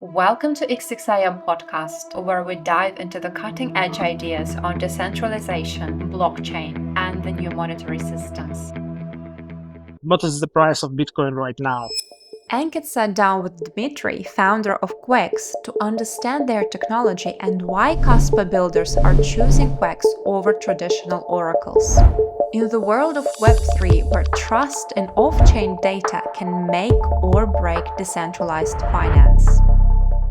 Welcome to X6IM podcast, where we dive into the cutting edge ideas on decentralization, blockchain, and the new monetary systems. What is the price of Bitcoin right now? Ankit sat down with Dmitry, founder of Quex, to understand their technology and why Kaspa builders are choosing Quex over traditional oracles. In the world of Web3, where trust and off-chain data can make or break decentralized finance.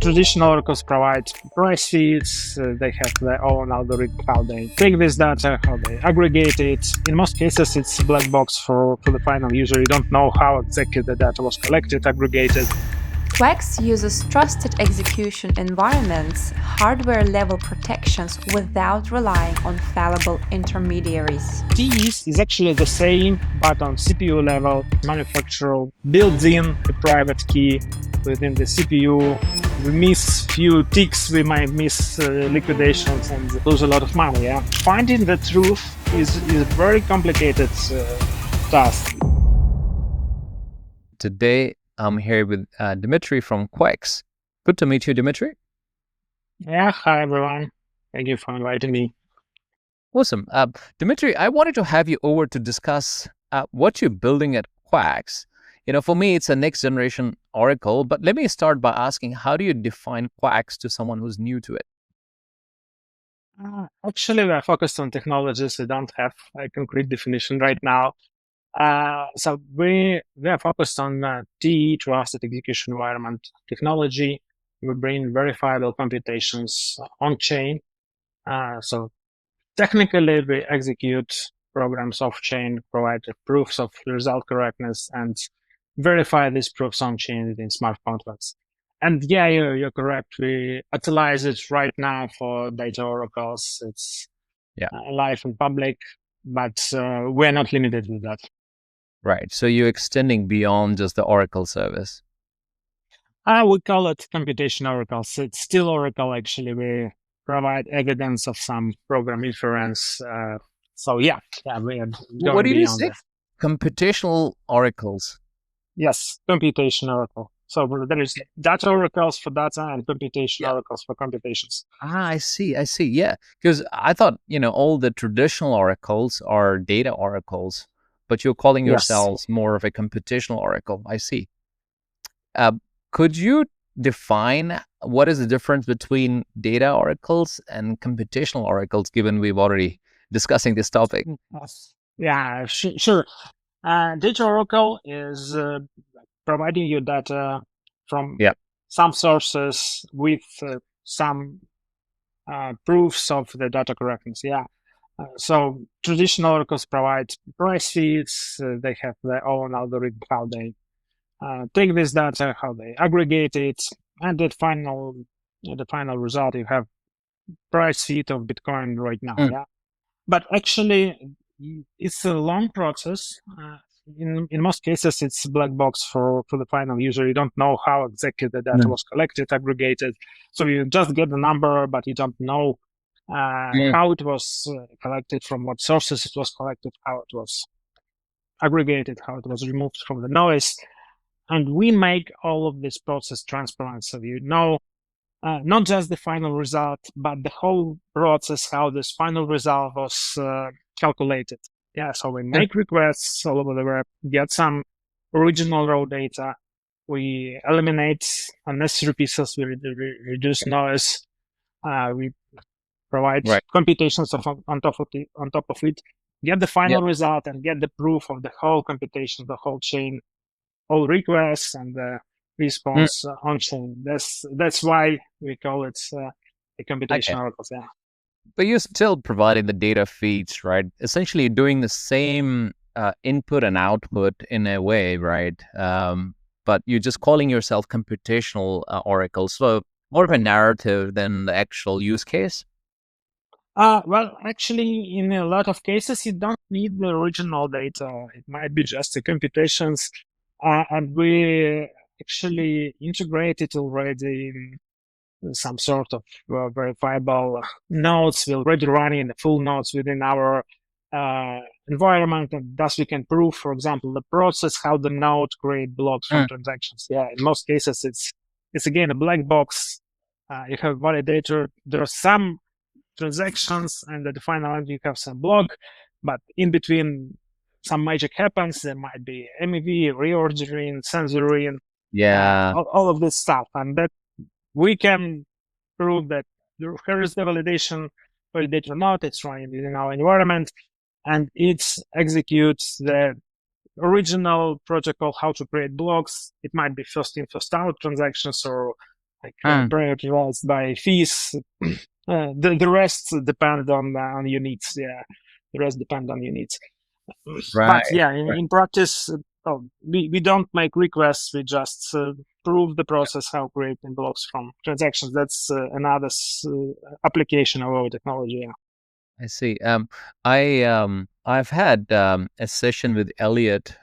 Traditional oracles provide price feeds. They have their own algorithm, how they take this data, how they aggregate it. In most cases, it's a black box for the final user. You don't know how exactly the data was collected, aggregated. Quex uses trusted execution environments, hardware-level protections without relying on fallible intermediaries. TEs is actually the same, but on CPU level. Manufacturer builds in a private key within the CPU. We miss few ticks, we might miss liquidations and lose a lot of money. Yeah? Finding the truth is a very complicated task. Today, I'm here with Dmitry from Quex. Good to meet you, Dmitry. Yeah, hi everyone. Thank you for inviting me. Awesome. Dmitry, I wanted to have you over to discuss what you're building at Quex. For me, it's a next generation Oracle, but let me start by asking, how do you define Quex to someone who's new to it? Actually, we are focused on technologies. We don't have a concrete definition right now. So we are focused on TE, trusted execution environment technology. We bring verifiable computations on chain. So technically, we execute programs off chain, provide proofs of result correctness, and verify these proofs on chain in smart contracts. And yeah, you're correct. We utilize it right now for data oracles. It's live and public, but we're not limited with that. Right. So you're extending beyond just the Oracle service. We call it computational oracles. It's still Oracle, actually. We provide evidence of some program inference. So we are going What do you beyond say? that. Computational oracles. Yes, computational oracle. So there is data oracles for data and computational oracles for computations. I see. Yeah. Because I thought, all the traditional oracles are data oracles, but you're calling yourselves more of a computational oracle. I see. Could you define what is the difference between data oracles and computational oracles, given we've already discussing this topic? Yeah, sure. Data oracle is providing you data from some sources with some proofs of the data correctness. So traditional oracles provide price feeds. They have their own algorithm, how they take this data, how they aggregate it, and the final result, you have price feed of Bitcoin right now. Yeah, but actually, it's a long process. In most cases, it's a black box for the final user. You don't know how exactly the data was collected, aggregated. So you just get the number, but you don't know how it was collected, from what sources it was collected, how it was aggregated, how it was removed from the noise. And we make all of this process transparent, so you know not just the final result, but the whole process, how this final result was calculated. Yeah, so we make requests all over the web, get some original raw data, we eliminate unnecessary pieces, we reduce noise, we provide computations on top of it, get the final result, and get the proof of the whole computation, the whole chain, all requests and the response on chain. That's why we call it a computational oracles. Yeah. But you're still providing the data feeds, right? Essentially, you're doing the same input and output in a way, right? But you're just calling yourself computational oracles. So more of a narrative than the actual use case. Well, actually, in a lot of cases, you don't need the original data. It might be just the computations. And we actually integrated already some sort of verifiable nodes. We're already running the full nodes within our environment, and thus we can prove, for example, the process, how the node create blocks from transactions. Yeah, in most cases, it's it's again a black box. You have validator. There are some transactions, and at the final end you have some block, but in between some magic happens. There might be MEV, reordering, censoring, all of this stuff, and that we can prove that here is the validator node, it's running in our environment, and it executes the original protocol, how to create blocks. It might be first in, first out transactions, or like prioritized by fees. The rest depend on your needs. Yeah, the rest depend on your needs. But yeah, in practice, we don't make requests. We just prove the process how creating blocks from transactions. That's another application of our technology. Yeah. I see. I've had a session with Elliot,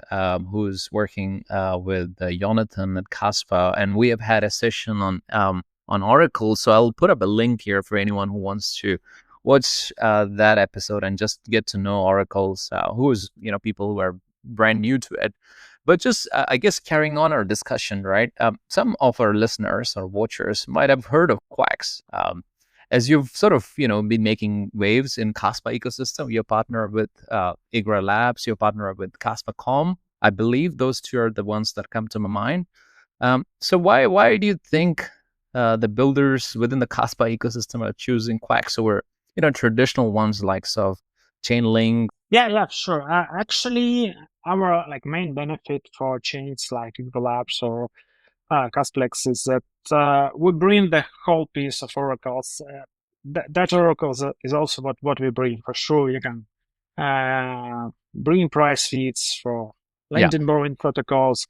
who's working with Jonathan at Kaspa, and we have had a session on Oracle. So I'll put up a link here for anyone who wants to watch that episode and just get to know Oracle's, who's people who are brand new to it. But just I guess carrying on our discussion, right? Some of our listeners or watchers might have heard of Quex. As you've sort of, been making waves in Kaspa ecosystem, you're partner with Igra Labs, you're partner with Kaspa.com. I believe those two are the ones that come to my mind. So why do you think the builders within the Kaspa ecosystem are choosing Quex over, traditional ones like Chainlink? Yeah, sure. Actually, our main benefit for chains like Igra Labs or Casplex is that we bring the whole piece of oracles. That oracles is also what we bring for sure. You can bring price feeds for lending borrowing protocols.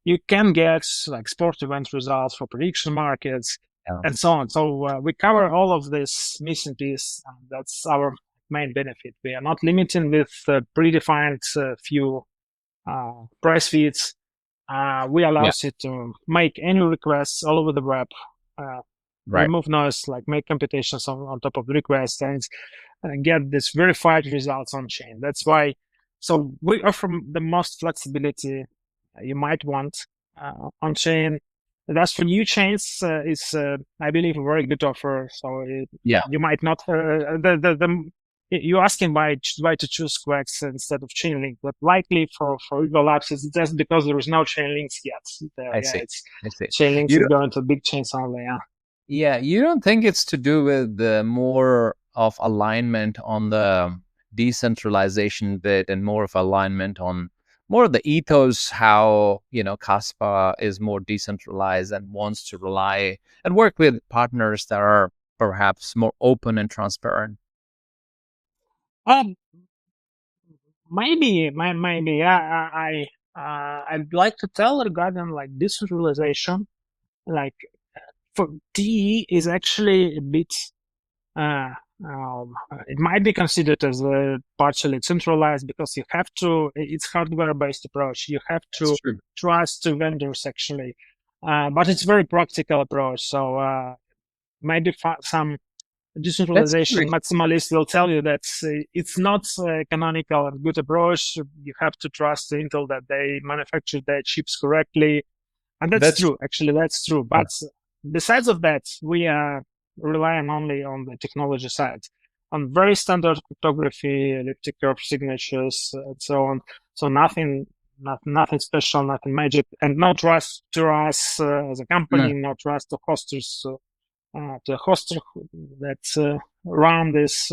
You can get sport event results for prediction markets and so on. So we cover all of this missing piece. That's our main benefit. We are not limiting with predefined few price feeds. We allow you to make any requests all over the web, remove noise, make computations on top of the request, and get this verified results on chain. That's why. So we offer the most flexibility you might want on chain. That's for new chains. Is I believe a very good offer. So you might not you're asking why to choose Quex instead of Chainlink, but likely for Igra Labs, it's just because there is no Chainlinks yet. I see. Chainlinks is going to big chains only. Yeah, you don't think it's to do with the more of alignment on the decentralization bit and more of alignment on more of the ethos, how Kaspa is more decentralized and wants to rely and work with partners that are perhaps more open and transparent? Maybe. I'd like to tell regarding decentralization, for DE is actually a bit. It might be considered as partially centralized because you have to. It's hardware-based approach. You have to trust the vendors actually, but it's very practical approach. So maybe some decentralization maximalists will tell you that it's not a canonical and good approach. You have to trust Intel that they manufacture their chips correctly, and that's true. Actually, that's true. But besides of that, we are relying only on the technology side, on very standard cryptography, elliptic curve signatures, and so on. So nothing special, nothing magic, and no trust to us as a company, no trust to hosters. The hoster that run this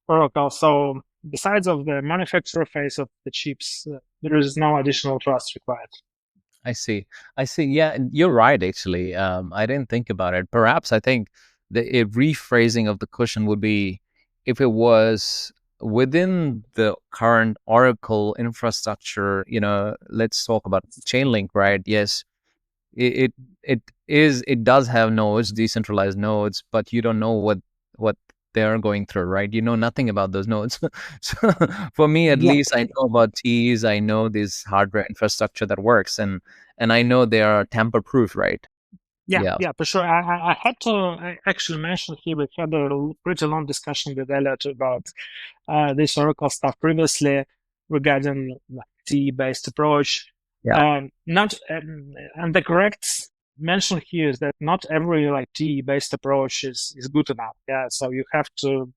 protocol. So besides of the manufacturer phase of the chips, there is no additional trust required. I see. Yeah, you're right. Actually, I didn't think about it. Perhaps I think a rephrasing of the question would be if it was within the current Oracle infrastructure. Let's talk about Chainlink, right? Yes, it does have nodes, decentralized nodes, but you don't know what they're going through, right? You know nothing about those nodes. So for me, at least, I know about T's. I know this hardware infrastructure that works, and I know they are tamper proof, right? Yeah, for sure. I had to actually mention here we had a pretty long discussion with Elliot about this Oracle stuff previously regarding T-based approach. And the correct mention here is that not every like TE-based approach is good enough. Yeah, so you have to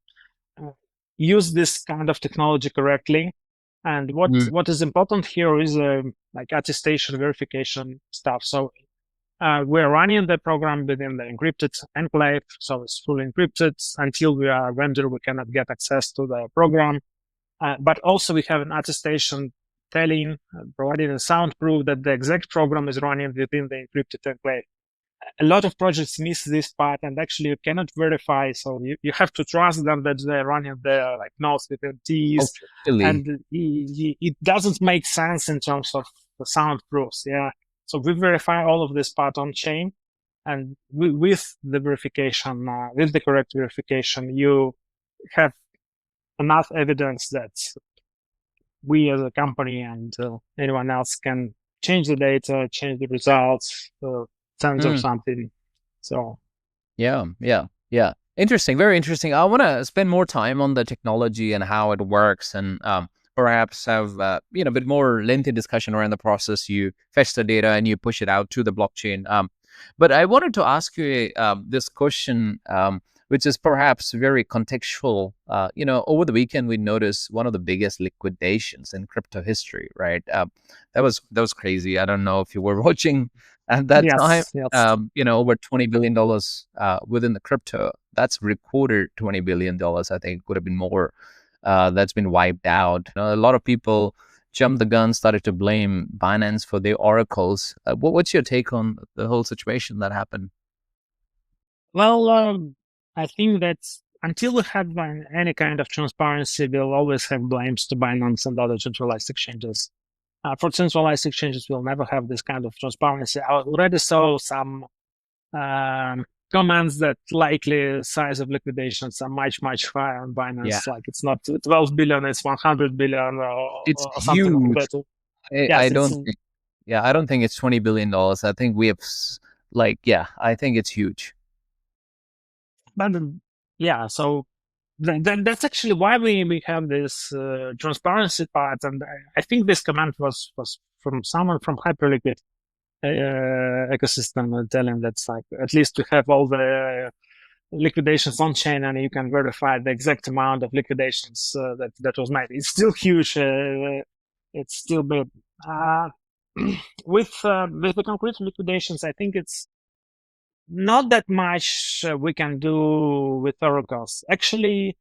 use this kind of technology correctly. And what is important here is like attestation verification stuff. So we're running the program within the encrypted enclave, so it's fully encrypted. Until we are a vendor, we cannot get access to the program. But also we have an attestation telling, providing a sound proof that the exact program is running within the encrypted enclave. A lot of projects miss this part, and actually you cannot verify. So you have to trust them that they're running their like nodes within T's, and it doesn't make sense in terms of the sound proofs. Yeah. So we verify all of this part on chain, and with the verification, with the correct verification, you have enough evidence that we as a company and anyone else can change the data, change the results, sense or something. So yeah. Interesting, very interesting. I want to spend more time on the technology and how it works, and perhaps have a bit more lengthy discussion around the process. You fetch the data and you push it out to the blockchain. But I wanted to ask you this question, which is perhaps very contextual. Over the weekend we noticed one of the biggest liquidations in crypto history, right? That was crazy. I don't know if you were watching at that time. Yes. Over $20 billion within the crypto. That's recorded $20 billion. I think it could have been more. That's been wiped out. A lot of people jumped the gun, started to blame Binance for their oracles. What's your take on the whole situation that happened? Well, I think that until we have any kind of transparency, we'll always have blames to Binance and other centralized exchanges. For centralized exchanges, we'll never have this kind of transparency. I already saw some comments that likely size of liquidations are much, much higher on Binance. Yeah. Like it's not 12 billion, it's 100 billion It's or something huge. like that. I don't think it's $20 billion. I think we have I think it's huge. But so then that's actually why we have this transparency part. And I think this comment was from someone from Hyperliquid ecosystem telling that's like, at least we have all the liquidations on chain and you can verify the exact amount of liquidations that was made. It's still huge. It's still big. With the concrete liquidations, I think it's not that much we can do with oracles. Actually,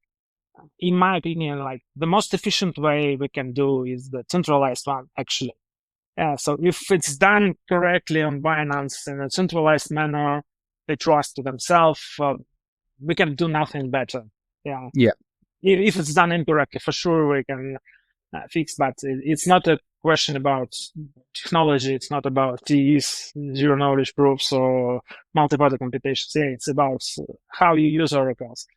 in my opinion, like the most efficient way we can do is the centralized one, actually. Yeah, so if it's done correctly on Binance in a centralized manner, they trust to themselves, we can do nothing better. Yeah. If it's done incorrectly, for sure we can fix, but it's not a question about technology. It's not about TEs, zero knowledge proofs, or multi-party computations. Yeah, it's about how you use oracles.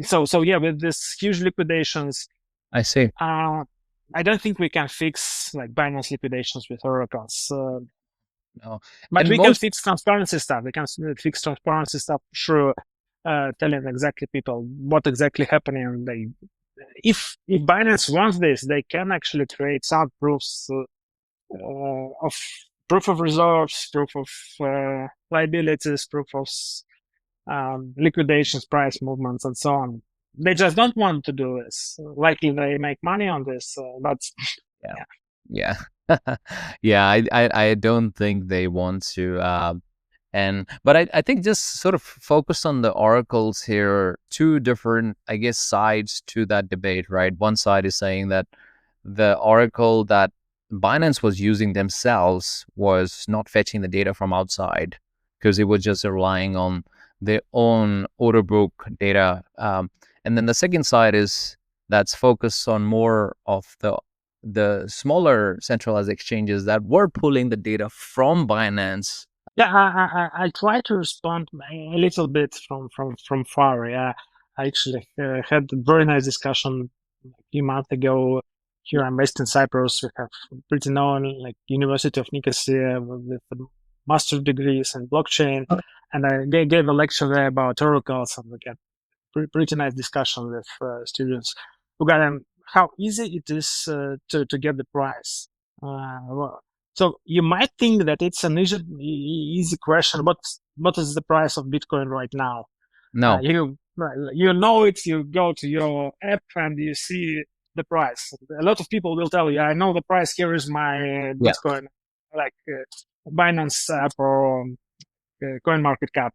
So yeah, with this huge liquidations, I see. I don't think we can fix like Binance liquidations with oracles. No. But we can fix transparency stuff. We can fix transparency stuff, sure, telling exactly people what exactly happening. If Binance wants this, they can actually create some proofs of proof of reserves, proof of liabilities, proof of liquidations, price movements, and so on. They just don't want to do this. Likely they make money on this, but yeah. I don't think they want to. But I think just sort of focus on the oracles here. Two different, I guess, sides to that debate, right? One side is saying that the oracle that Binance was using themselves was not fetching the data from outside because it was just relying on their own order book data. And then the second side is that's focused on more of the smaller centralized exchanges that were pulling the data from Binance. Yeah, I try to respond a little bit from far. Yeah, I actually had a very nice discussion a few months ago. Here I'm based in Cyprus. We have pretty known like University of Nicosia with master degrees in blockchain, and I gave a lecture there about oracles, and we got pretty nice discussion with students regarding how easy it is to get the price. So you might think that it's an easy question. What is the price of Bitcoin right now? No. You know it. You go to your app and you see the price. A lot of people will tell you, "I know the price. Here is my Bitcoin, like Binance app or CoinMarketCap."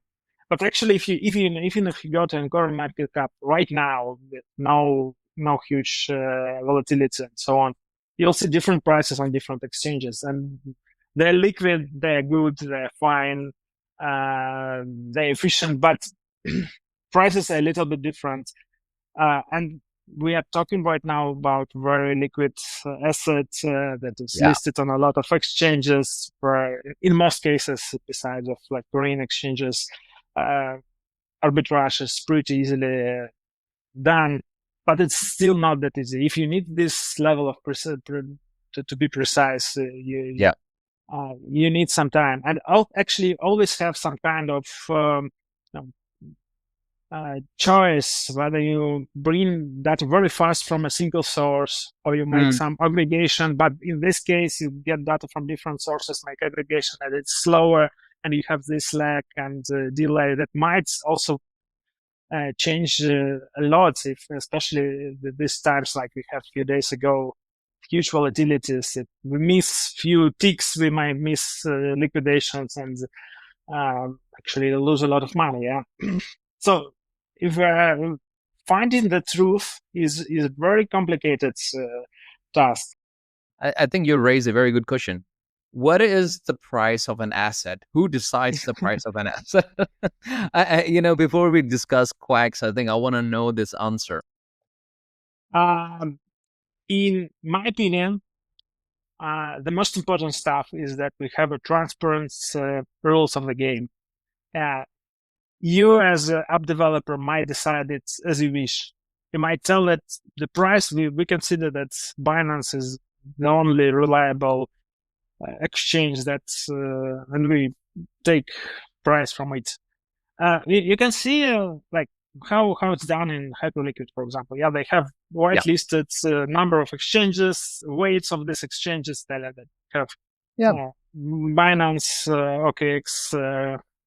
But actually, if you go to CoinMarketCap right now, with no huge volatility and so on, you'll see different prices on different exchanges, and they're liquid, they're good, they're fine, they're efficient, but prices are a little bit different. And we are talking right now about very liquid asset that is listed on a lot of exchanges. In most cases, besides of like green exchanges, arbitrage is pretty easily done, but it's still not that easy. If you need this level of to be precise, you need some time, and I'll actually always have some kind of choice whether you bring that very fast from a single source or you make some aggregation. But in this case, you get data from different sources, make aggregation, and it's slower, and you have this lag and delay that might also change a lot, if especially these times like we had a few days ago, huge volatilities. If we miss few ticks, we might miss liquidations and actually lose a lot of money. So if finding the truth is a very complicated task. I think you raise a very good question. What is the price of an asset? Who decides the price of an asset? Before we discuss Quex, I think I want to know this answer. In my opinion, the most important stuff is that we have a transparent rules of the game. You as an app developer might decide it as you wish. You might tell that the price, we consider that Binance is the only reliable exchange and we take price from it. You can see like how it's done in Hyperliquid, for example. They have whitelisted number of exchanges, weights of these exchanges that have Binance, OKX,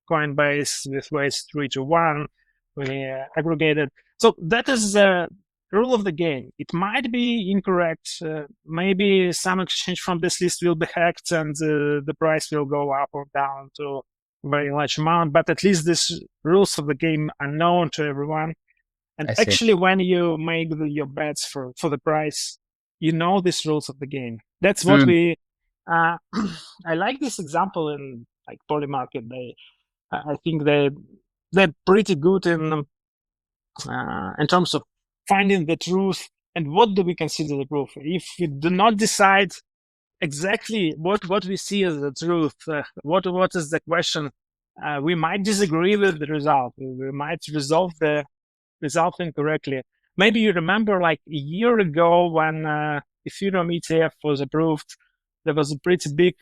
Coinbase with weights 3 to 1, we aggregated. So that is the rule of the game. It might be incorrect. Maybe some exchange from this list will be hacked and the price will go up or down to a very large amount, but at least these rules of the game are known to everyone. And actually, when you make your bets for the price, you know these rules of the game. That's what I like this example in like Polymarket. I think they're pretty good in terms of finding the truth and what do we consider the proof. If we do not decide exactly what we see as the truth, what is the question, we might disagree with the result. We might resolve the result incorrectly. Maybe you remember like a year ago when Ethereum ETF was approved, there was a pretty big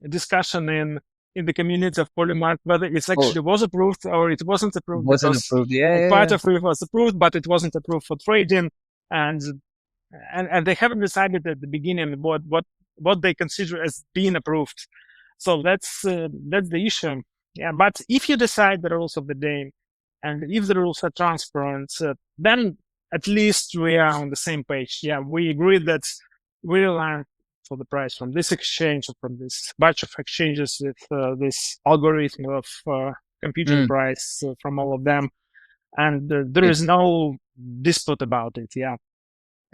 discussion in the community of Polymark whether it actually was approved or it wasn't approved. Part of it was approved, but it wasn't approved for trading, and they haven't decided at the beginning what they consider as being approved. So that's the issue. But if you decide the rules of the game, and if the rules are transparent, then at least we are on the same page. We agree that we rely for the price from this exchange or from this batch of exchanges with this algorithm of computing price from all of them. And there is no dispute about it.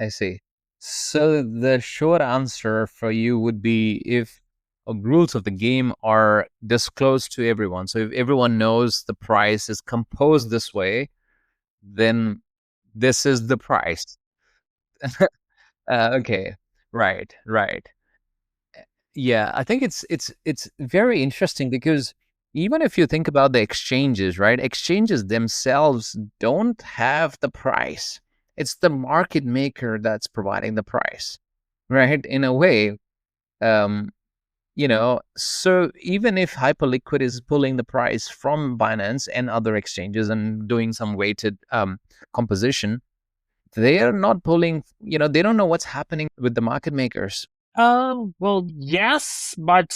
I see. So the short answer for you would be if rules of the game are disclosed to everyone. So if everyone knows the price is composed this way, then this is the price. Okay. Right. Yeah, I think it's very interesting because even if you think about the exchanges, right? Exchanges themselves don't have the price. It's the market maker that's providing the price, right? In a way, so even if Hyperliquid is pulling the price from Binance and other exchanges and doing some weighted composition, they are not pulling, they don't know what's happening with the market makers. Well, yes, but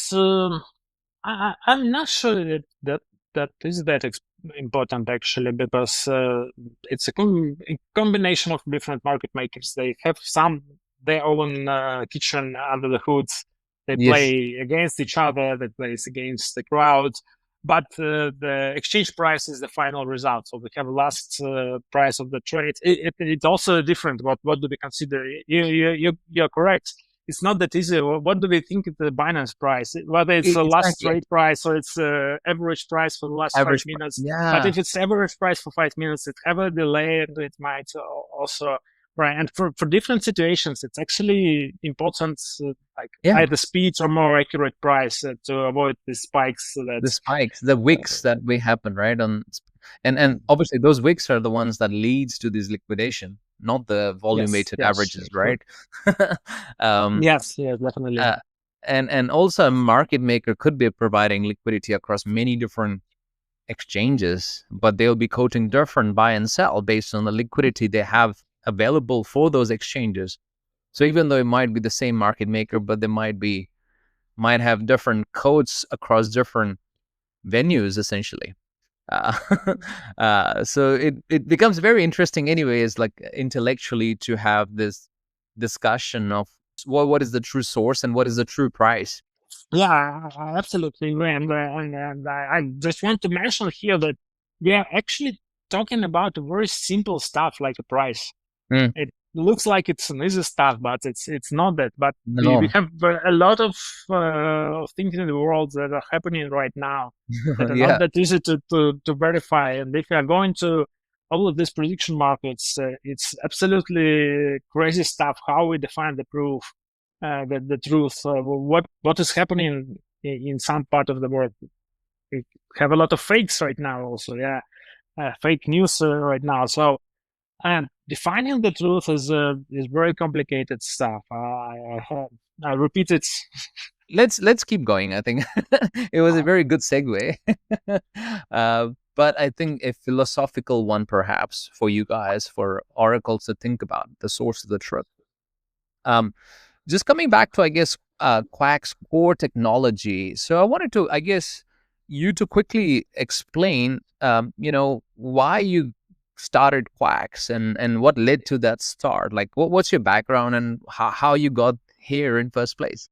I'm not sure that is that important actually, because it's a combination of different market makers. They have some their own kitchen under the hoods. They Yes, play against each other. They play against the crowd. But the exchange price is the final result. So we have last price of the trade. It's also different. What do we consider? You're correct. It's not that easy. What do we think is the Binance price? Whether it's the last exactly. trade price or it's average price for the last 5 Average. minutes. But Yeah, if it's average price for 5 minutes, it have a delay, and it might also right. And for different situations, it's actually important, like yeah. either speed or more accurate price to avoid the spikes. That The spikes, the wicks that may happen, right? And obviously those wicks are the ones that leads to this liquidation, not the volume yes, weighted yes, averages, right? um, yes, yes, definitely. uh, and also a market maker could be providing liquidity across many different exchanges, but they'll be quoting different buy and sell based on the liquidity they have available for those exchanges. So even though it might be the same market maker, but they might have different codes across different venues, essentially. Uh, so it becomes very interesting, anyways, like intellectually, to have this discussion of what is the true source and what is the true price. Yeah, I absolutely agree. And I just want to mention here that we are actually talking about very simple stuff like a price. Mm, It looks like it's an easy stuff, but it's not that. But we no. have a lot of things in the world that are happening right now that are not Yeah. that easy to verify. And if you are going to all of these prediction markets, it's absolutely crazy stuff how we define the proof, the truth. What is happening in some part of the world? We have a lot of fakes right now, also. Yeah, fake news right now. So and defining the truth is very complicated stuff. I repeat it. Let's keep going. I think it was a very good segue. But I think a philosophical one, perhaps, for you guys, for oracles to think about the source of the truth. Um, just coming back to, I guess, Quack's core technology. So I wanted to, I guess, you to quickly explain, why you started Quacks and what led to that start. Like, what's your background and how you got here in first place?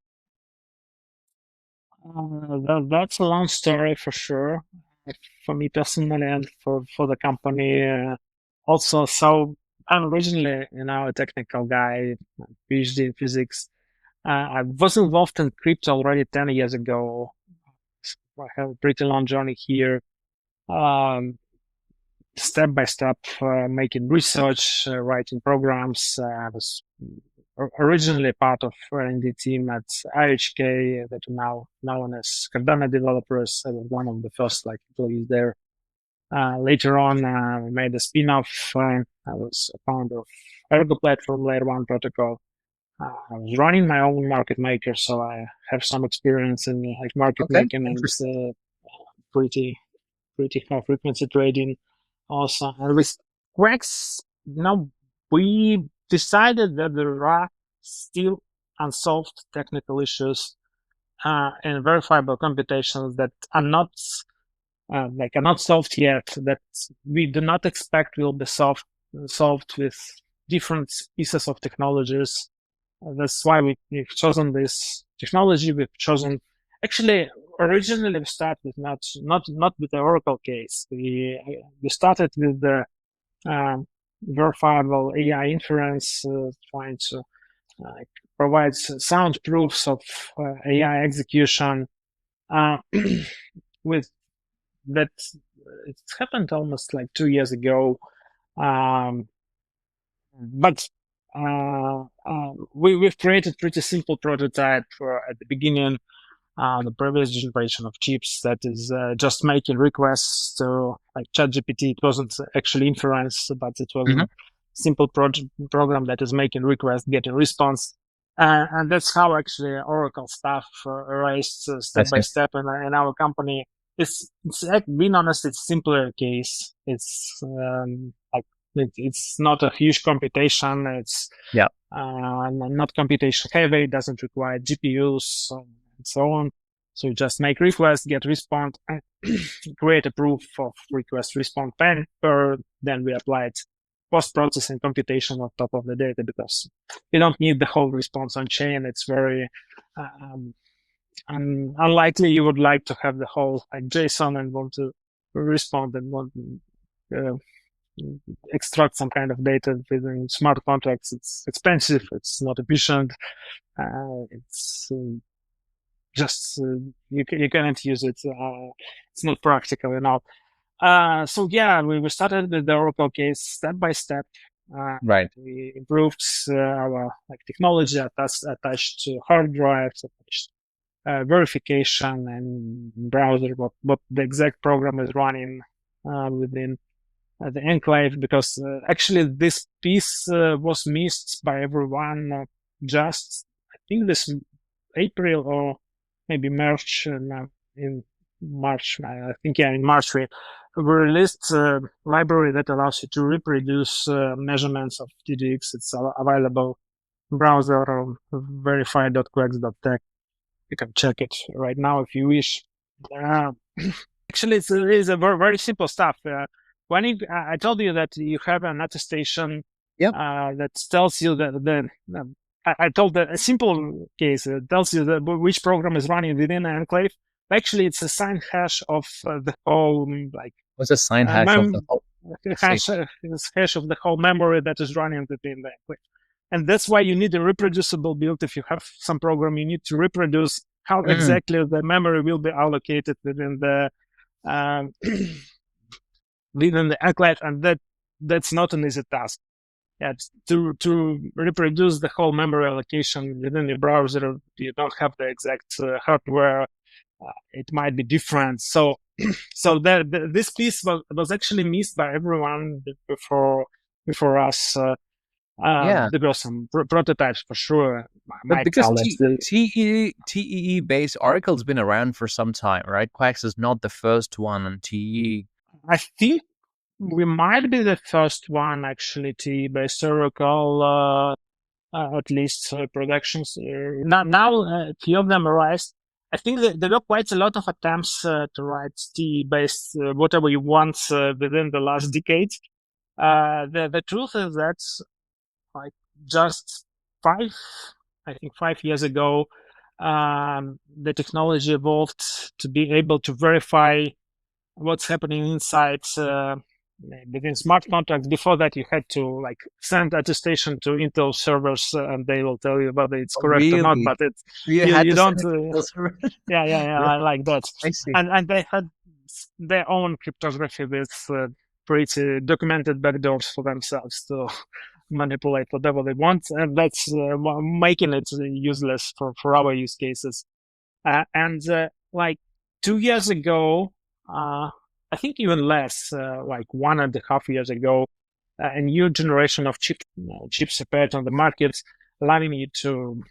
That's a long story for sure, for me personally and for the company. Also, so I'm originally, a technical guy, PhD in physics. I was involved in crypto already 10 years ago. I have a pretty long journey here. Step by step, making research, writing programs. I was originally part of R&D team at IHK that are now known as Cardano developers. I was one of the first employees there. Later on, we made a spin-off. I was a founder of Ergo platform, layer one protocol. I was running my own market maker, so I have some experience in market Okay, making and interesting. pretty high frequency trading also. And with Quex, we decided that there are still unsolved technical issues and verifiable computations that are not are not solved yet, that we do not expect will be solved with different pieces of technologies. That's why we've chosen this technology. We've chosen actually originally we started with not with the Oracle case. We started with the verifiable AI inference, trying to uh, provide sound proofs of AI execution. Uh, with that, it happened almost 2 years ago. Um, but we've created pretty simple prototype at the beginning. The previous generation of chips that is just making requests to ChatGPT. It wasn't actually inference, but it was Hmm. a simple program that is making requests, getting response. And that's how actually Oracle stuff raised I step by see. step in our company. Being honest, it's simpler case. It's It's not a huge computation. It's not computation heavy. It doesn't require GPUs and so on. So you just make request, get response, and create a proof of request response pair. Then we apply it post-processing computation on top of the data, because you don't need the whole response on chain. It's very unlikely you would like to have the whole like JSON and want to respond and want to extract some kind of data within smart contracts. It's expensive. It's not efficient. It's just you cannot use it. It's not practical enough. So yeah, we started with the Oracle case step by step. Right. We improved our like technology attached to hard drives, attached verification and browser, what the exact program is running within the enclave, because actually this piece was missed by everyone just, I think, this April or maybe March. In March, I think, in March we released a library that allows you to reproduce measurements of TDX. It's available in browser or verify.quex.tech. You can check it right now if you wish. Actually, it's a very, very simple stuff. When I told you that you have an attestation that tells you that I told a simple case. It tells you which program is running within an enclave. Actually, it's a signed hash of the whole, like. What's a signed hash of the whole? Hash of the whole memory that is running within the enclave. And that's why you need a reproducible build. If you have some program, you need to reproduce how exactly the memory will be allocated within the within the enclave, and that's not an easy task. Yeah, to reproduce the whole memory allocation within the browser, you don't have the exact hardware. It might be different. So this piece was actually missed by everyone before us. There were some prototypes for sure. But because TEE based Oracle's been around for some time, right? Quex is not the first one on TEE. I think we might be the first one, actually, TEE based Oracle, at least productions. Now a few of them arise. I think that there were quite a lot of attempts to write TEE based whatever you want within the last decade. The truth is that, like, just 5 years ago, the technology evolved to be able to verify what's happening inside within smart contracts. Before that, you had to like send attestation to Intel servers, and they will tell you whether it's correct or not. But you don't. I like that. I see. And they had their own cryptography with pretty documented backdoors for themselves to manipulate whatever they want, and that's making it useless for our use cases. And like 2 years ago, I think even less, like 1.5 years ago, a new generation of chips appeared on the market, allowing you to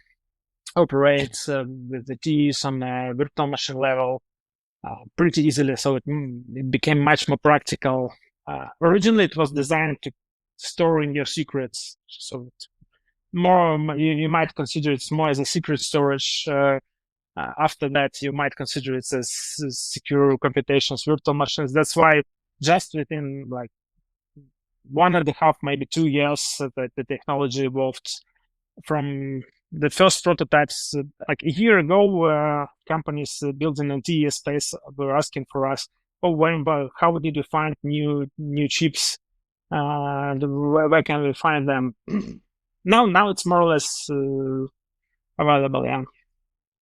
operate with the TEEs on a virtual machine level pretty easily. So it became much more practical. Originally, it was designed to store in your secrets, so more you might consider it more as a secret storage. After that, you might consider it as secure computations, virtual machines. That's why just within like 1.5, maybe 2 years, that the technology evolved from the first prototypes. Like a year ago, companies building in TEE space were asking for us, how did you find new chips? Where can we find them? Now it's more or less available. Yeah.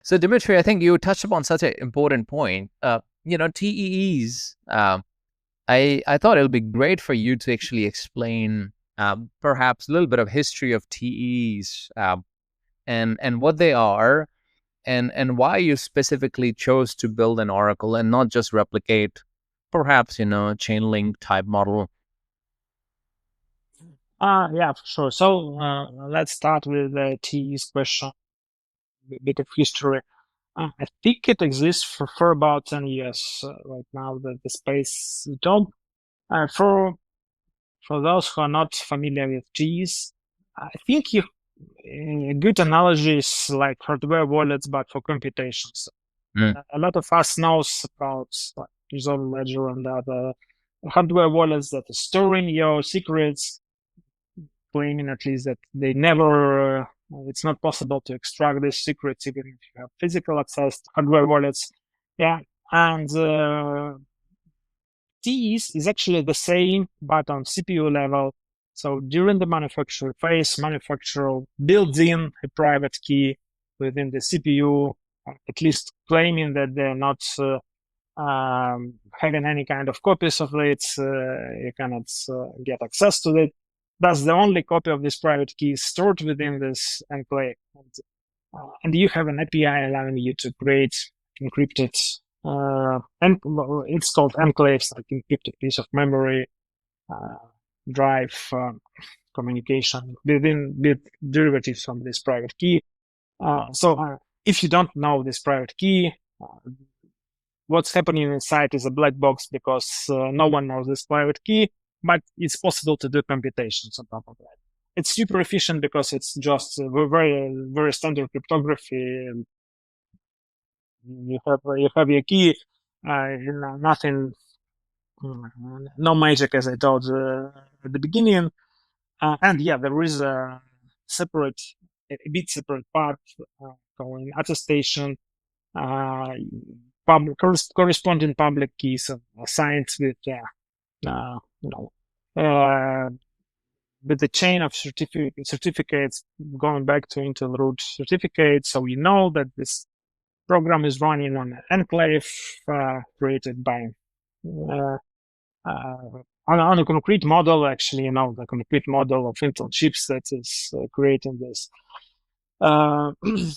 So Dmitry, I think you touched upon such an important point. TEEs. I thought it would be great for you to actually explain perhaps a little bit of history of TEEs and what they are, and why you specifically chose to build an Oracle and not just replicate perhaps a chain link type model. Yeah, for sure. So let's start with the TEEs question. A bit of history. I think it exists for about 10 years right now. The space job for for those who are not familiar with TEs, I think a good analogy is like hardware wallets, but for computations. A lot of us knows about like Resolve Ledger and other hardware wallets that are storing your secrets, claiming at least that they never, it's not possible to extract these secrets even if you have physical access to hardware wallets. Yeah, and TEs is actually the same, but on CPU level. So during the manufacture phase, manufacturer builds in a private key within the CPU, at least claiming that they're not having any kind of copies of it. You cannot get access to it. Thus, the only copy of this private key is stored within this enclave. And you have an API allowing you to create encrypted, and it's called enclaves, like encrypted piece of memory, drive, communication with derivatives from this private key. So if you don't know this private key, what's happening inside is a black box because no one knows this private key, but it's possible to do computations on top of that. It's super efficient because it's just very, very standard cryptography. You have your key, nothing, no magic, as I told at the beginning. And yeah, there is a bit separate part called attestation, corresponding public keys assigned with with the chain of certificates going back to Intel root certificates, so we know that this program is running on an enclave created by on a concrete model. Actually, the concrete model of Intel chips that is creating this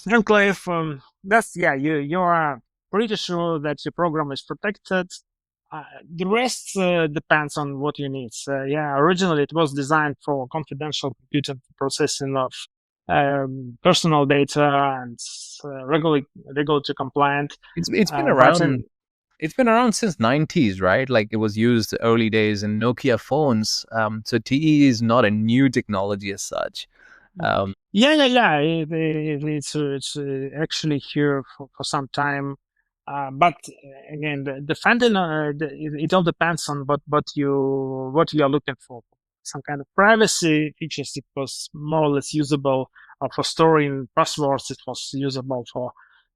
enclave. You are pretty sure that your program is protected. The rest depends on what you need. Originally it was designed for confidential computing processing of personal data and regulatory compliant. It's been around. It's been around since 90s, right? Like it was used early days in Nokia phones. So TE is not a new technology as such. It's actually here for some time. But again, defending it all depends on what you are looking for. Some kind of privacy features. It was more or less usable for storing passwords. It was usable for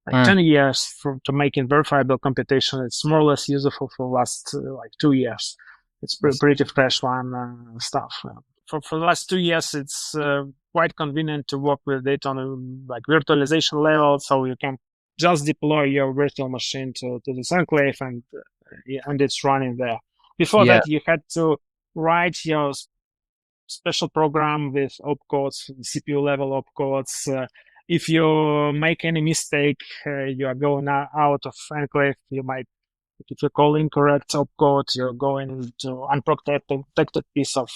10 years to making verifiable computation. It's more or less useful for the last 2 years. It's pretty fresh one stuff. For the last 2 years, it's quite convenient to work with it on a virtualization level, so you can just deploy your virtual machine to this enclave and it's running there. Before that, you had to write your special program with opcodes, CPU level opcodes. If you make any mistake, you are going out of enclave. You might, if you call incorrect opcode, you're going to unprotected piece of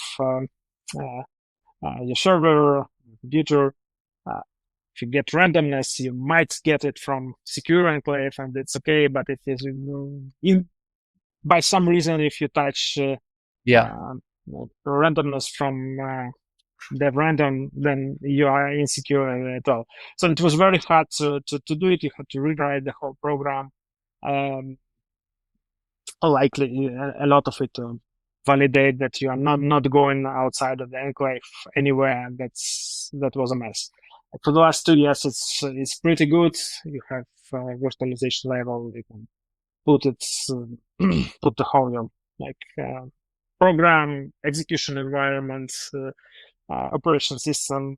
your server, computer. If you get randomness, you might get it from secure enclave, and it's okay. But if it's by some reason, if you touch randomness from dev random, then you are insecure at all. So it was very hard to do it. You had to rewrite the whole program. Likely a lot of it to validate that you are not going outside of the enclave anywhere. That was a mess. For the last 2 years, it's pretty good. You have virtualization level. You can put it, put the whole program, execution environment, operation system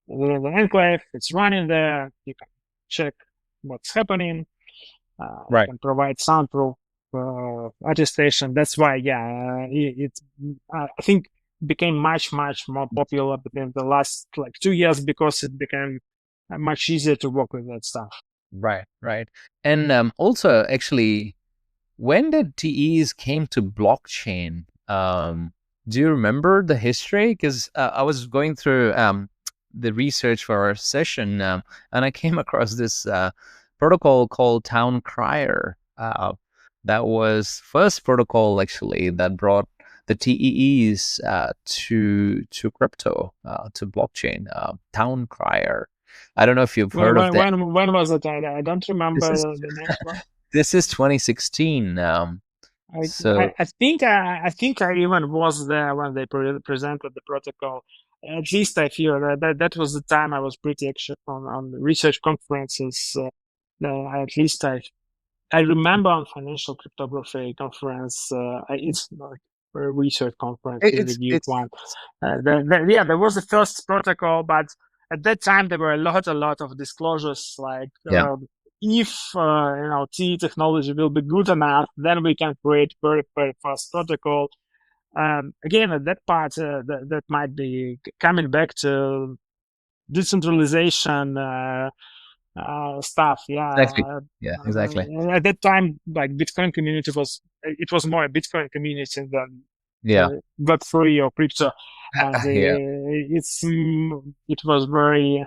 within the enclave. It's running there. You can check what's happening. You can provide soundproof attestation. That's why, I think became much more popular within the last 2 years because it became much easier to work with that stuff. Right. And also, actually, when did TEs came to blockchain? Do you remember the history? Because I was going through the research for our session, and I came across this protocol called Town Crier. That was first protocol actually that brought the TEEs to crypto, to blockchain, town crier. I don't know if you've heard of that. When was it? I don't remember the name. This is 2016. I think I even was there when they presented the protocol. At least I feel that was the time I was pretty active on research conferences. At least I remember on financial cryptography conference. It's like a research conference, peer-reviewed one. There was the first protocol, but at that time there were a lot of disclosures like. If T technology will be good enough, then we can create very fast protocol. Again, at that part, that might be coming back to decentralization stuff. Exactly. Exactly. At that time, like Bitcoin community was more a Bitcoin community than Web3 or crypto. And it was very,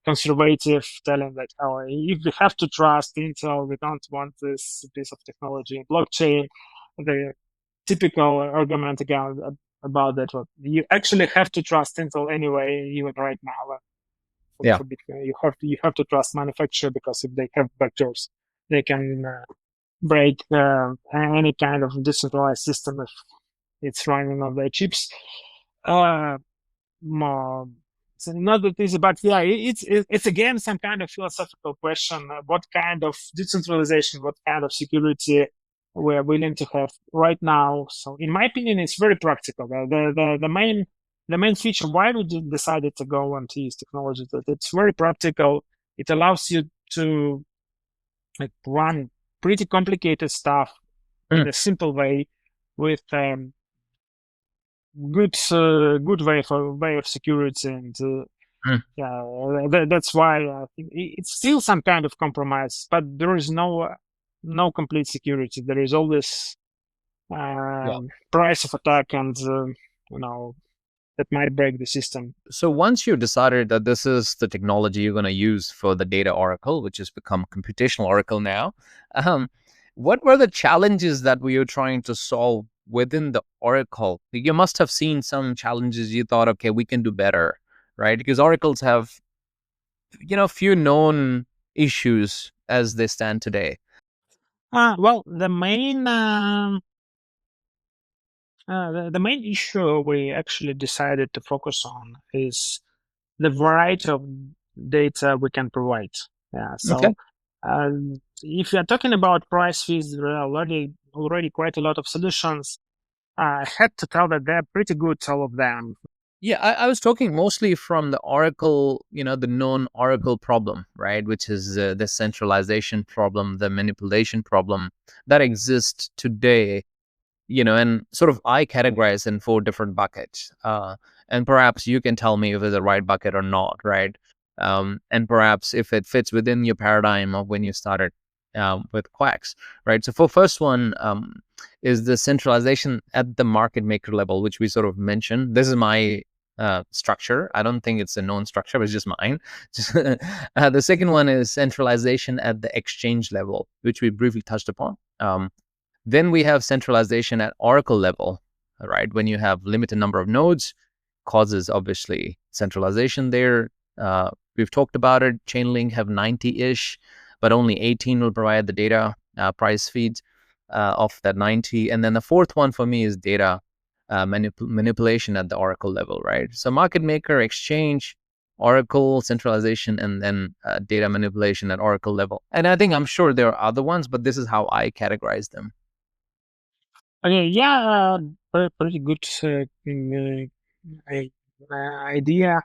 conservative, telling that, if we have to trust Intel, we don't want this piece of technology. Blockchain, the typical argument about that, you actually have to trust Intel anyway, even right now. For Bitcoin, you have to trust manufacturer, because if they have backdoors, they can break any kind of decentralized system if it's running on their chips. It's another thing, but it's again some kind of philosophical question: what kind of decentralization, what kind of security we're willing to have right now. So, in my opinion, it's very practical. The main feature why we decided to go and to use technology, that it's very practical. It allows you to run pretty complicated stuff in a simple way with good way of security, and that's why I think it's still some kind of compromise, but there is no complete security. There is always price of attack, and that might break the system. So once you decided that this is the technology you're going to use for the data oracle, which has become computational oracle now, what were the challenges that we were trying to solve within the oracle? You must have seen some challenges you thought, okay, we can do better, right? Because oracles have, few known issues as they stand today. Well, the main issue we actually decided to focus on is the variety of data we can provide. So if you're talking about price feeds, there are already quite a lot of solutions. I had to tell that they're pretty good, all of them. Yeah, I was talking mostly from the oracle, the known oracle problem, right? Which is the centralization problem, the manipulation problem that exists today, and sort of I categorize in 4 different buckets. And perhaps you can tell me if it's the right bucket or not, right? And perhaps if it fits within your paradigm of when you started with Quex, right? So for first one is the centralization at the market maker level, which we sort of mentioned. This is my structure. I don't think it's a known structure, but it's just mine. The second one is centralization at the exchange level, which we briefly touched upon. Then we have centralization at oracle level, right? When you have limited number of nodes, causes obviously centralization there. We've talked about it. Chainlink have 90-ish, but only 18 will provide the data price feeds of that 90. And then the fourth one for me is data manipulation at the oracle level, right? So market maker, exchange, oracle, centralization, and then data manipulation at oracle level. And I'm sure there are other ones, but this is how I categorize them. Okay, pretty good idea.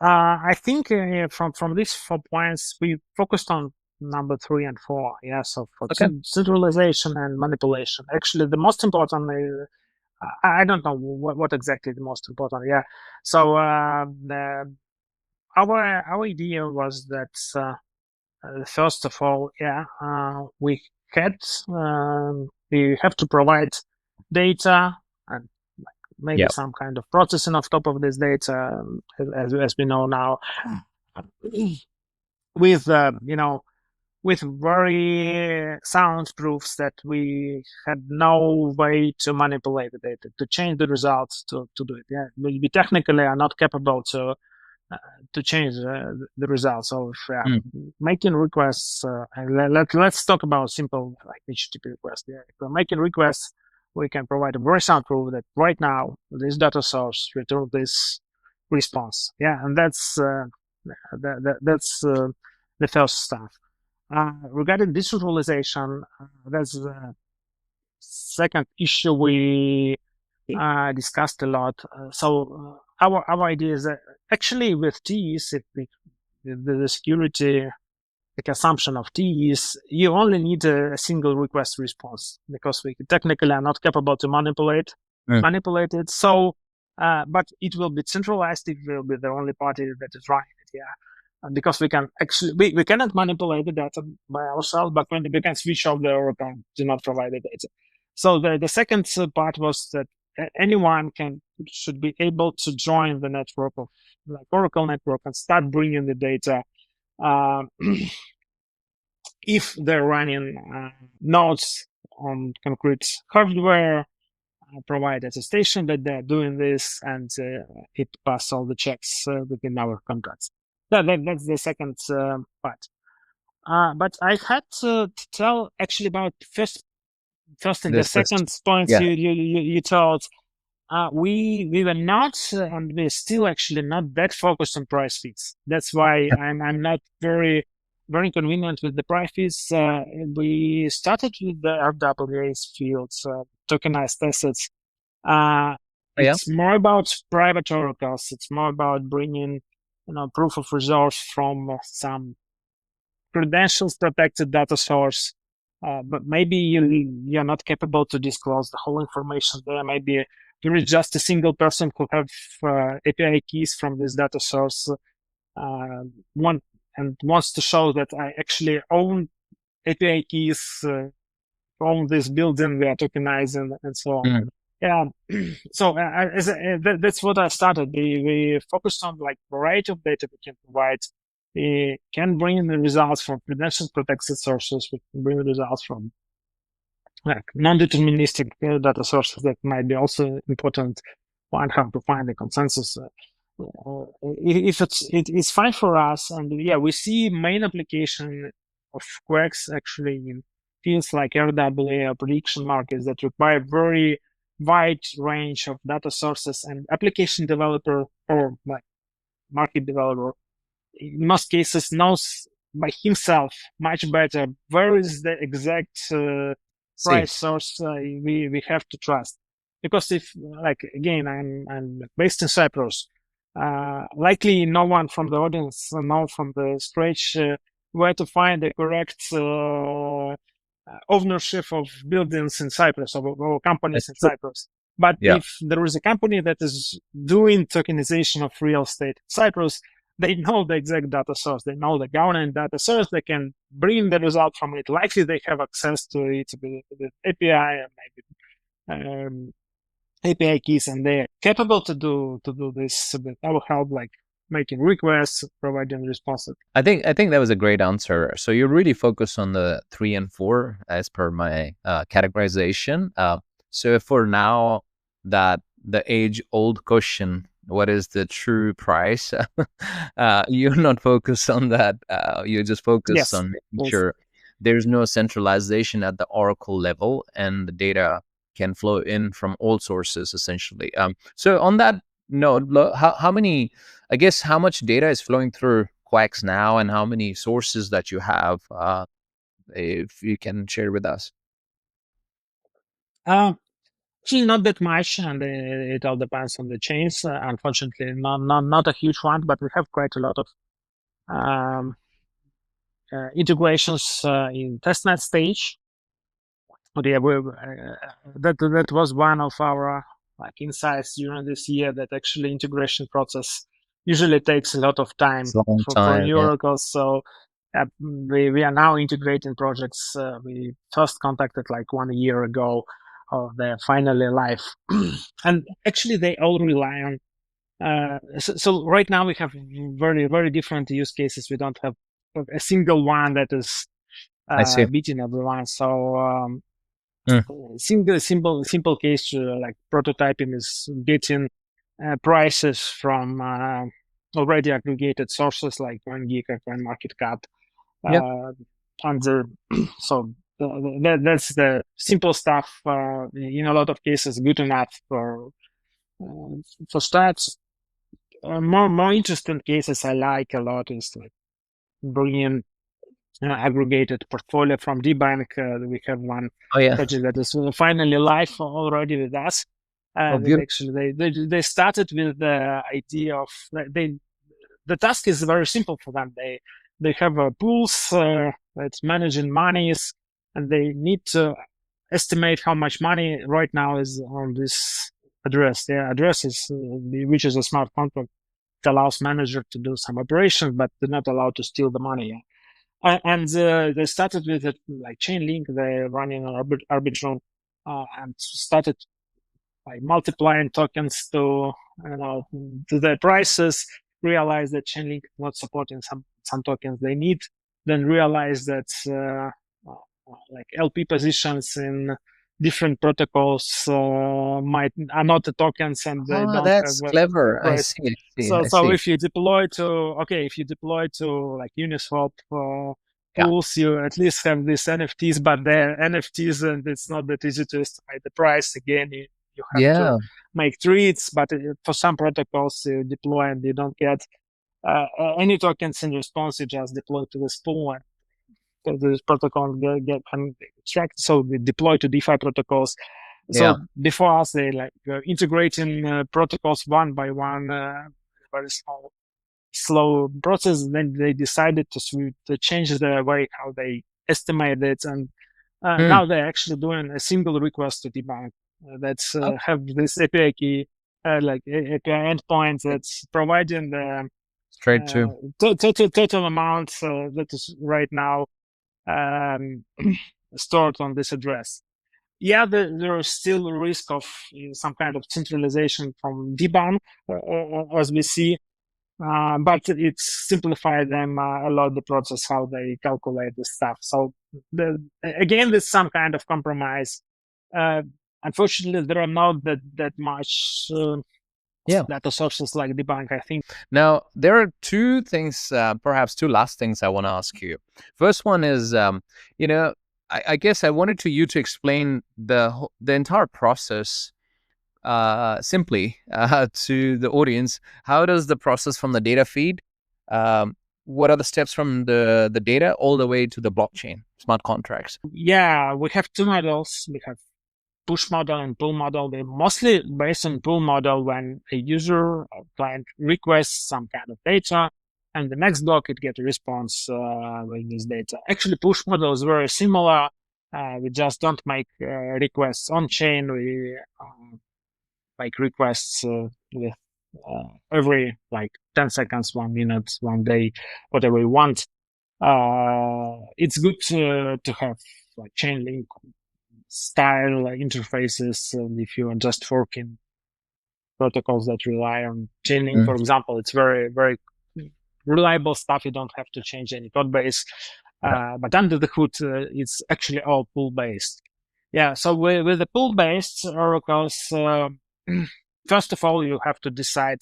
I think from these 4 points, we focused on number 3 and 4. So for centralization and manipulation, actually the most important, I don't know what exactly the most important. So our idea was that first of all, we have to provide data and maybe some kind of processing of top of this data, as we know now, with with very sound proofs that we had no way to manipulate the data, to change the results, to do it. Yeah, we technically are not capable to change the results of making requests. Let's talk about simple like HTTP requests. Yeah, if we're making requests, we can provide a very sound proof that right now this data source returns this response. Yeah, and that's the first stuff. Regarding decentralization, that's the second issue we discussed a lot. So our idea is that actually with Ts, if the security, the consumption of Ts, you only need a single request response because we technically are not capable to manipulate it. So, but it will be centralized. It will be the only party that is running it. Yeah. Because we can actually, we cannot manipulate the data by ourselves, but when we can switch off the Oracle, do not provide the data. So the second part was that anyone should be able to join the network of like Oracle network and start bringing the data if they're running nodes on concrete hardware, provide attestation that they're doing this, and it pass all the checks within our contracts. That's the second part. But I had to tell actually about first and the second point you told. We were not, and we're still actually not that focused on price feeds. That's why I'm not very convenient with the price feeds. We started with the RWA's fields, tokenized assets. It's more about private oracles. It's more about bringing, proof of resource from some credentials protected data source. But maybe you're not capable to disclose the whole information there. Maybe there is just a single person who have API keys from this data source, wants to show that I actually own API keys, own this building we are tokenizing, and so on. Yeah, so that's what I started. We focused on like variety of data we can provide. We can bring in the results from credentials protected sources. We can bring the results from like non-deterministic data sources that might be also important. One, how to find the consensus. If it's fine for us, and yeah, we see main application of Quex actually in fields like RWA or prediction markets that require very wide range of data sources, and application developer or like market developer in most cases knows by himself much better where is the exact price source we have to trust. Because if, like, again, I'm based in Cyprus, likely no one from the audience know from the scratch where to find the correct ownership of buildings in Cyprus or companies in Cyprus. But if there is a company that is doing tokenization of real estate in Cyprus, they know the exact data source. They know the government data source. They can bring the result from it. Likely they have access to it with API and maybe API keys, and they're capable to do this with our help, like making requests, providing responses. I think that was a great answer. So you really focus on the 3 and 4 as per my categorization. So for now, that the age-old question, what is the true price? You're not focused on that. You just focus on making sure there's no centralization at the Oracle level, and the data can flow in from all sources, essentially. So on that note, how many, I guess, how much data is flowing through Quex now, and how many sources that you have, if you can share with us? Actually, not that much, and it all depends on the chains. Unfortunately, not a huge one, but we have quite a lot of integrations in testnet stage. But yeah, that was one of our like insights during this year, that actually integration process usually takes a lot of time for new oracles. So we are now integrating projects. We first contacted like 1 year ago. They're finally live, and actually they all rely on. So right now we have very different use cases. We don't have a single one that is beating everyone. So Mm. simple case like prototyping is getting prices from already aggregated sources like CoinGeek or CoinMarketCap. Yep. So that's the simple stuff. In a lot of cases, good enough for stats. More interesting cases I like a lot is like bringing aggregated portfolio from DBank. We have one Oh yeah. project that is finally live already with us. Oh, And beautiful. actually, they started with the idea of the task is very simple for them. They have pools that's managing monies, and they need to estimate how much money right now is on this address. The address is which is a smart contract. It allows manager to do some operations, but they're not allowed to steal the money. And they started with it like Chainlink. They're running on Arbitrum and started by multiplying tokens to the prices. Realize that Chainlink not supporting some tokens they need. Then realize that like LP positions in different protocols are not the tokens and they don't have That's a clever. I price. see. So if you deploy to like Uniswap Yeah. pools, you at least have these NFTs, but they're NFTs and it's not that easy to estimate the price. Again, you have to Yeah. make treats, but for some protocols you deploy and you don't get any tokens in response. You just deploy to this pool and this protocol get extracted. So they deploy to DeFi protocols. So Yeah. before us, they like integrating protocols one by one, very slow process. Then they decided to change the way how they estimate it, and Mm. now they're actually doing a single request to DeFi that's Oh, have this API key, like API endpoint that's providing the straight to. total amount that is right now stored on this address. Yeah, there is still a risk of some kind of centralization from DBAN, as we see, but it's simplified them a lot the process how they calculate the stuff. So again, there's some kind of compromise. Unfortunately, there are not that much data sources like DBank, I think. Now, there are two things, perhaps two last things I want to ask you. First one is, I guess I wanted you to explain the entire process simply to the audience. How does the process from the data feed? What are the steps from the data all the way to the blockchain, smart contracts? Yeah, we have two models. We have push model and pull model. They're mostly based on pull model when a user or client requests some kind of data, and the next block it gets a response with this data. Actually, push model is very similar. We just don't make requests on chain. We make requests with every like 10 seconds, 1 minute, 1 day, whatever we want. It's good to have like Chainlink style interfaces, and if you are just forking protocols that rely on Chainlink, for example, it's very, very reliable stuff. You don't have to change any code base. But under the hood, it's actually all pool based. Yeah. So with the pool based oracles, first of all, you have to decide.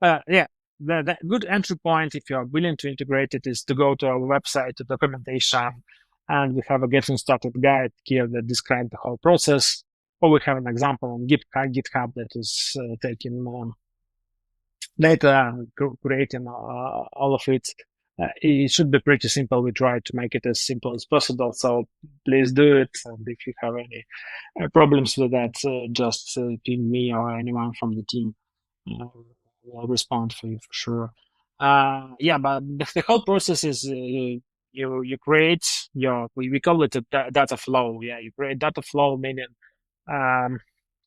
The good entry point, if you are willing to integrate it, is to go to our website, to documentation, and we have a getting started guide here that describes the whole process. Or we have an example on GitHub that is taking data, creating all of it. It should be pretty simple. We try to make it as simple as possible. So please do it. And if you have any problems with that, just ping me or anyone from the team. I'll respond for you for sure. But the whole process is you create we call it a data flow. Yeah, you create data flow, meaning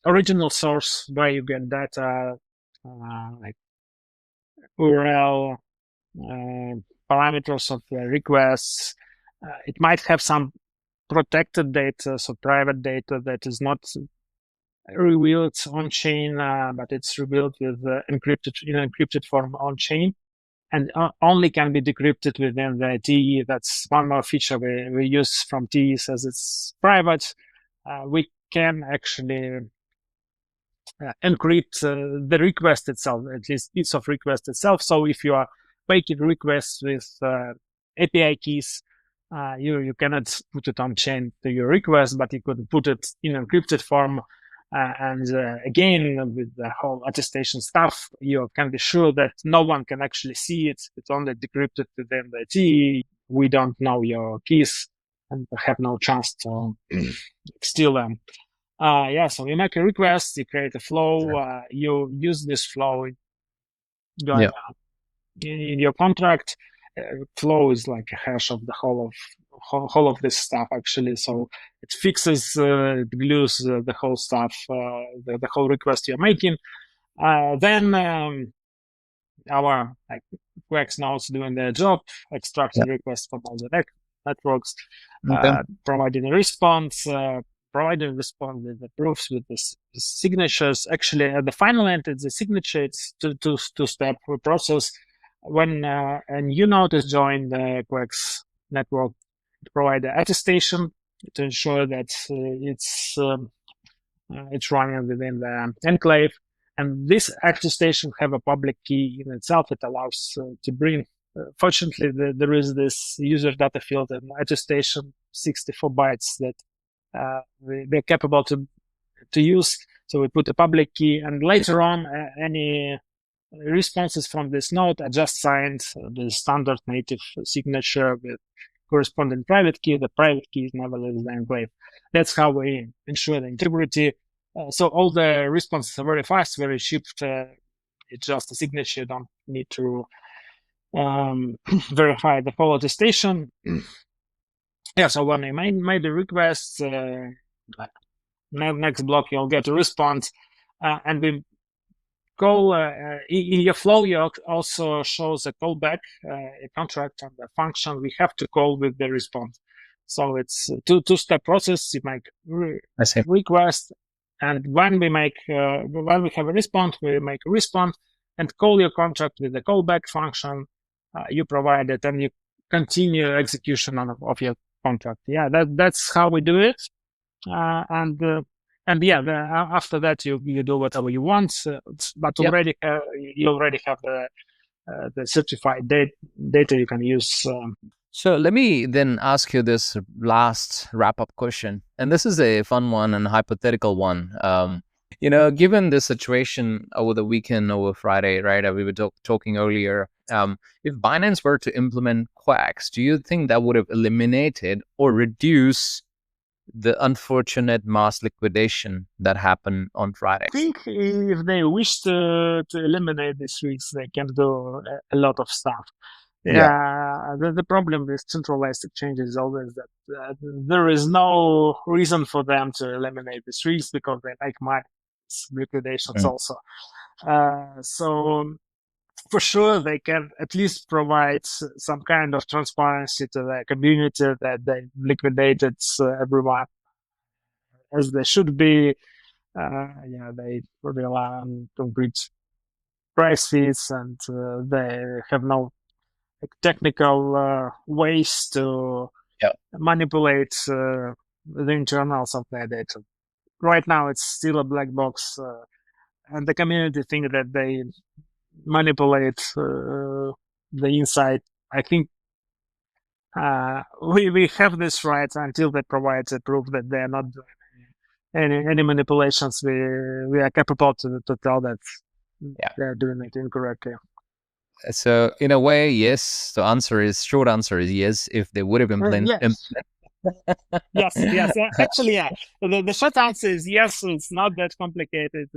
original source where you get data, like URL, parameters of the requests. It might have some protected data, so private data that is not revealed on chain, but it's revealed with encrypted form on chain. and only can be decrypted within the TE. That's one more feature we use from TE, as it's private. We can actually encrypt the request itself, at least piece of request itself. So if you are making requests with API keys, you cannot put it on chain to your request, but you could put it in encrypted form. And again, with the whole attestation stuff, you can be sure that no one can actually see it. It's only decrypted within the TE. We don't know your keys and have no chance to steal them. So you make a request, you create a flow, you use this flow in your contract. Flow is like a hash of the whole of this stuff, actually. So it fixes, it glues the whole stuff, the whole request you're making. Then our Quex nodes doing their job, extracting requests from all the networks, providing a response, providing response with the proofs, with the signatures. Actually, at the final end, it's the signature. It's two-step process. When a new node is joined the Quex network, it provides an attestation to ensure that it's running within the enclave. And this attestation have a public key in itself. It allows to bring. Fortunately, there is this user data field and attestation 64 bytes that they're capable to use. So we put a public key, and later on, any responses from this node are just signed the standard native signature with corresponding private key. The private key never leaves the enclave. That's how we ensure the integrity. So all the responses are very fast, very cheap. It's just a signature. You don't need to verify the whole attestation. So when I made the request, next block you'll get a response, and we call in your flow. You also shows a callback, a contract, and a function we have to call with the response. So it's a two-step process. You make request, and when we have a response, we make a response and call your contract with the callback function. You provide it, and you continue execution of your contract. That's how we do it. After that you do whatever you want, but already you already have the certified data you can use. So let me then ask you this last wrap-up question, and this is a fun one and hypothetical one. Given the situation over the weekend, over Friday, right? We were talking earlier. If Binance were to implement Quex, do you think that would have eliminated or reduced the unfortunate mass liquidation that happened on Friday? I think if they wish to eliminate these risks, they can do a lot of stuff. The problem with centralized exchanges is always that there is no reason for them to eliminate these risks because they make money. Liquidations also. So for sure, they can at least provide some kind of transparency to the community that they liquidated everyone as they should be. They rely on concrete price feeds, and they have no technical ways to manipulate the internals of their data. Right now, it's still a black box, and the community think that they manipulate the inside. I think we have this right until they provide a proof that they are not doing any manipulations. We are capable to tell that they are doing it incorrectly. So in a way, yes. The short answer is yes. If they would have implemented. Yes. Actually, the short answer is yes. It's not that complicated.